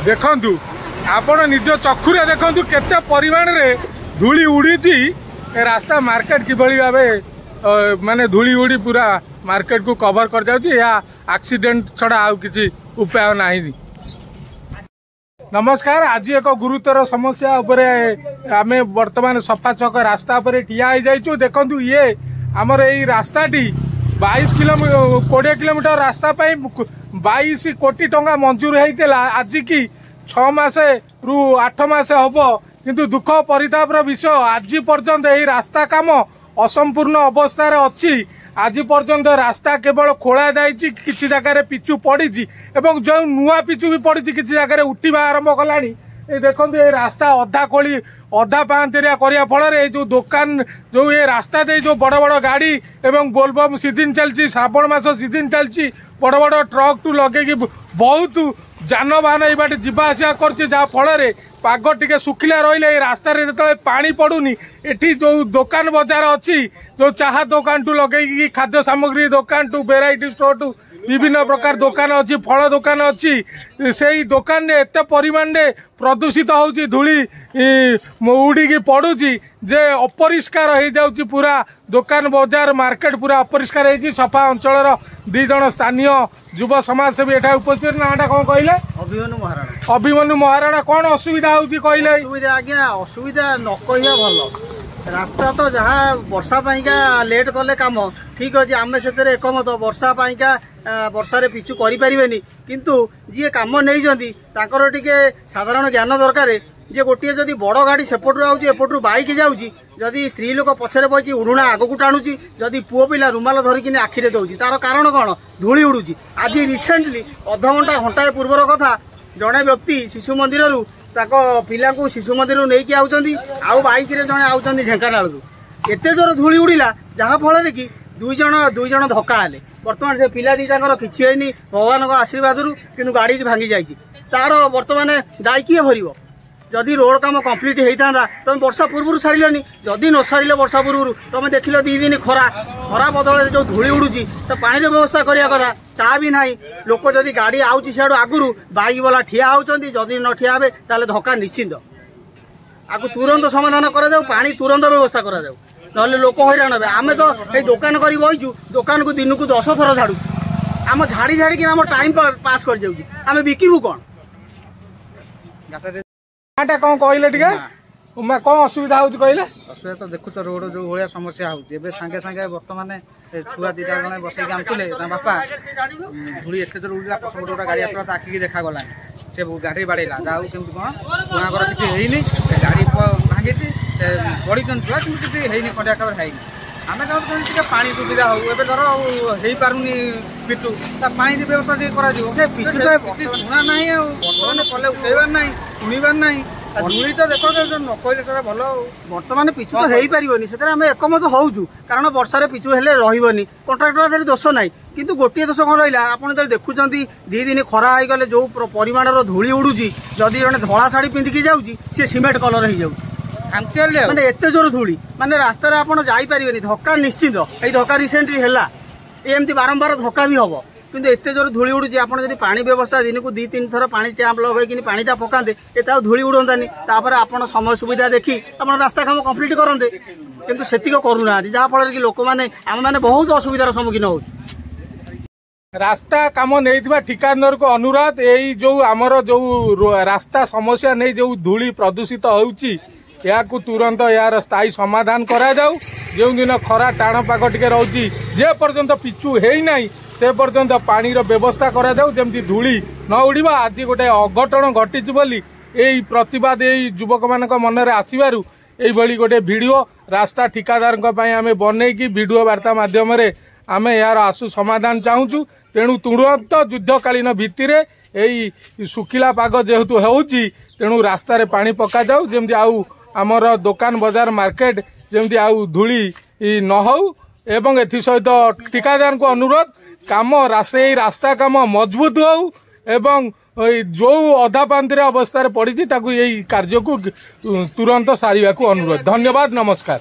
देखु आपण निज चक्षुरे देखु केते परिमाण रे धूली उड़ी रास्ता मार्केट किभली भाव माने धूली उड़ी पूरा मार्केट को कवर कर जाउची या एक्सीडेंट छड़ा आउ किसी उपाय नाही। नमस्कार, आज एक गुरुतर समस्या उपरे आमे वर्तमान सफा छक रास्ता पर ठिया हो जाइछु। देखंतु ये हमर एई रास्ताटी 22 किलोमीटर रास्ता पाई 22 कोटी टंका मंजूर होइतेला। आज की 6 मास रु 8 मास हबो, किंतु दुख परितापर विषय आज पर्यंत एई रास्ता काम असंपूर्ण अवस्था रे अछि। आज पर्यंत रास्ता केवल खोला जाइछि, किछि जगह पिचु पड़ी एवं जो नुआ पिचु भी पड़ी किछि जगह उठिबा आरंभ कलानी। ए देखंतु ए रास्ता अधा कोली अधा पांतेरिया करिया फल रे जो दुकान जो ये रास्ता दे जो बड़ बड़ गाड़ी एवं बोलबम सीजन चलछि, श्रावण मास सीजन चलछि, बड़ बड़ ट्रक टू लगे बहुत जानवाहन ये बाटे जीवा आसिया करछि, जहा फल रे पाग टिके सुखिला रहिले रास्ता रे जतले पानी पड़ुनी एठी जो दुकान बाजार अच्छी, जो चाहा दुकान टू लगे खाद्य सामग्री दुकान टू वेराइटी स्टोर टू विभिन्न प्रकार दुकान अच्छी, फल दुकान अच्छी, से दुकान रे एते परिमाण रे प्रदूषित होउची, धूली उड़ी पड़ुची जे अपरिष्कार हो जाउची। पूरा दुकान बाजार मार्केट पूरा अपरिष्कार हो। सफा अंचल 2 जन स्थानीय युव समाज सेवी एठा उपस्थित। नाटा कौन कहले? अभिमन्यु महाराणा। अभिमन्यु महाराणा, कौन असुविधा होउची कहले? असुविधा आज्ञा असुविधा न कहिया भल। रास्ता तो जहाँ वर्षा पाइका लेट कले काम ठीक अच्छे, आम से एकमत। वर्षा पाइका वर्षा पिचु करें, किंतु जी काम नहीं टिके साधारण ज्ञान दरकार। जे गोटे जदि बड़ गाड़ी सेपटू आउची एपटू बाइक जाऊँगी, जदि स्त्री लोक पछरे बची उड़ुणा आगक टाणुची, जदि पुओ पिला रुमाल धरिकी आखिरे दौची, तार कारण कौन? धूली उड़ुची। आज रिसेंटली अध घंटा घंटाए पूर्वर कथा, जड़े व्यक्ति शिशु मंदिर पिला शिशु मंदिर नहीं आउचंदी, आउ बाइक रे जड़े आउचंदी ढेंकानाल एते जोर धूली उड़िला, जहाँ फल कि 2 जन धक्का हेले। बर्तमान से पिला दीटा किसी है भगवान आशीर्वाद कि गाड़ी भांगी जाइए, तार बर्तमान दायी किए भर? जदि रोड काम कम्प्लीट होता तुम वर्षा पूर्व सारे, जदि न सारे वर्षा पूर्व तुम देख 2 दिन खरा बदल जो धूली उड़ुची तो पानी व्यवस्था करिया कथा ता भी ना। लोक जदि गाड़ी आउची सियाडू आगुरु बाइक वाला ठिया होउचंदी, जदि न ठिया हे ताले धक्का निश्चिंत। आगु तुरंत समाधान करा जाऊ, पानी तुरंत व्यवस्था करा जाऊ, नहले लोक हैरान हे। आमे तो ए दुकान करी बइचु, दुकान को दिन को 10 थर झाड़ू, आम झाड़ी झाड़ी कि आम टाइम पास कर जाउची, आमे बिकिबु कोन? नाटा कौन कहले टिके कौन असुविधा होउची कहले? असुविधा तो देखुच रोड जो भाया समस्या होउची, एबे सांगे सांगे वर्तमान छुआ 2 जन बसैक आनुले बापा धूली एत जोर उड़ा पछपट गोटे गाड़ी पूरा ताकि देखा गला, से गाड़ी बाड़ेला जाऊ केमती कौन छुआर किसी होनी, गाड़ी भांगी बड़ी छुआ कि किसी खंडिया खबर है। आम चाहते पानी सुविधा हो, ए धर हो पारुनी पिचु पानी व्यवस्था पिचु शुणा ना बर्तमान कले उठेबार ना शुणवार ना धूली तो देख न कहले भल। बर्तमान पिचु तो हो पारनि से एकमत होचु, कारण वर्षा पिचु हेले रही कंट्राक्टर दोष ना, किंतु गोटे दोष कौन रहा? आप देखुं 2 दिन खरा हो गले जो परिमाण धूली उड़ुची, जदि जड़े धला शाढ़ी पिंधिकी जाऊँगी सी सीमेंट कलर हो जाऊँगी माने एते जोर धूली, माने रास्ता रे आपण जाई परिबेनी, धक्का निश्चित। ए धक्का रिसेंटली हैला, एमती बारंबार धक्का भी हबो, किंतु एते जोर धूली उडुची। आपण जदि पानी व्यवस्था दिन को 2-3 थर पानी टैंप लगेकिनी पानीटा पकांदे, एता धूली उडंतानी, तापर आपण समय सुविधा देखी आपण रास्ता काम कंप्लीट करंदे, किंतु सेतिको करूना, जहा फल कि लोक माने आम माने बहुत असुविधार सम्मुखीन होउछु। रास्ता काम नहीं ठिकादार को अनुरोध, यही जो आमर जो रास्ता समस्या नहीं जो धूली प्रदूषित होउची, या तुरंत यार स्थायी समाधान करा जाऊ। जो दिन खरा टाण पाग टिके रहुची, जे पर्यंत पिचु है ना से पर्यंत पानी व्यवस्था करा जाऊ, जेमती धूली न उड़ीबा। आज गोटे अघटन घटी बोली यही प्रतिवाद यही युवक मान मन में आसबारू यही गोटे वीडियो रास्ता ठिकादार आम बनईकी वीडियो वार्ता मध्यम आम यार आसु समाधान चाहूँ। तेणु तुरंत युद्धकालीन भित्ति यही सुखिला पाग जेहेतु होउची, तेणु रास्ता रे पानी पका जाऊ, जेमती आउ आमर दुकान बाजार मार्केट जमती आउ धूली न हो। एवं एथि सहित ठिकादार को अनुरोध काम रास्ता काम मजबूत हो, एवं जो अधा पांतरिया अवस्था पड़ी ताकू यही कार्य को तुरंत सारिया को अनुरोध। धन्यवाद, नमस्कार।